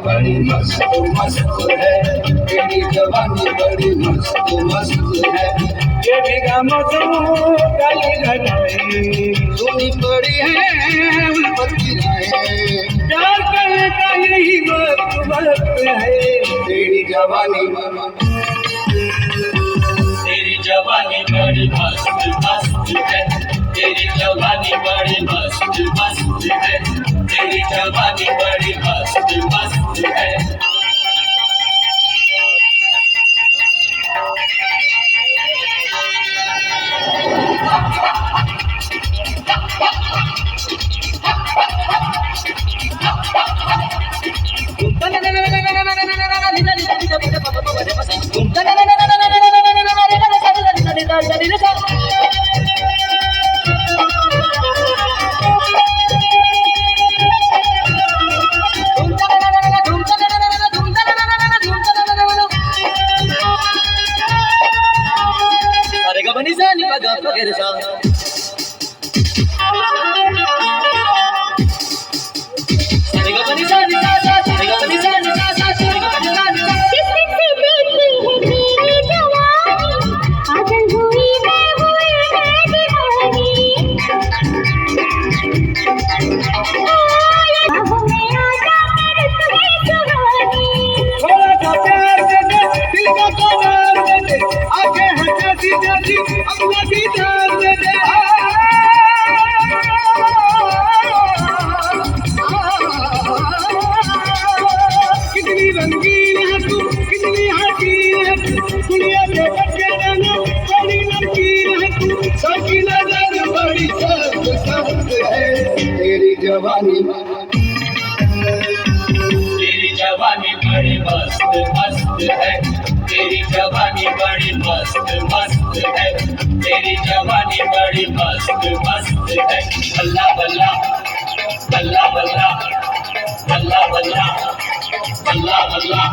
बड़ी मस्त मस्त है, तेरी जवानी बड़ी मस्त मस्त है। ये भीगा मौसम काली घटाएं सोनी पड़ी है उल्फत गिराए, प्यार करने का यही वक्त है। तेरी जवानी बड़ी मस्त मस्त है, तेरी जवानी बड़ी मस्त मस्त है, तेरी जवानी बड़ी मस्त मस्त है। कितनी रंगीन है तू, कितनी हसीन है तू, दुनिया के बच्चे रहना बड़ी नमकीन है तू, सबकी नजर बड़ी सख्त सख्त है। तेरी जवानी बड़ी मस्त मस्त है, तेरी जवानी बड़ी मस्त मस्त है, तेरी जवानी बड़ी मस्त मस्त है। बल्ला बल्ला बल्ला बल्ला बल्ला बल्ला बल्ला बल्ला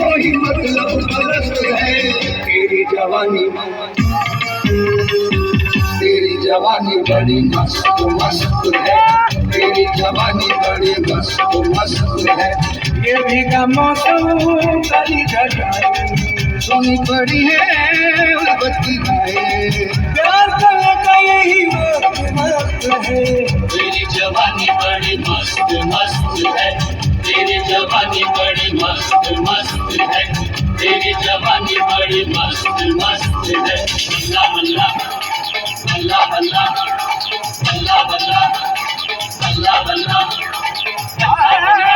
वही मतलब परस्त है। तेरी जवानी बड़ी मस्त मस्त है, तेरी जवानी बड़ी मस्त मस्त है। ये भीगा मौसम काली घटाएं सोनी पड़ी है उल्फत गिराए, प्यार करने का यही वक्त है। तेरी जवानी बड़ी मस्त मस्त है, तेरी जवानी बड़ी मस्त मस्त है, तेरी जवानी बड़ी मस्त मस्त है। बल्ला बल्ला बल्ला बल्ला बल्ला बल्ला बल्ला बल्ला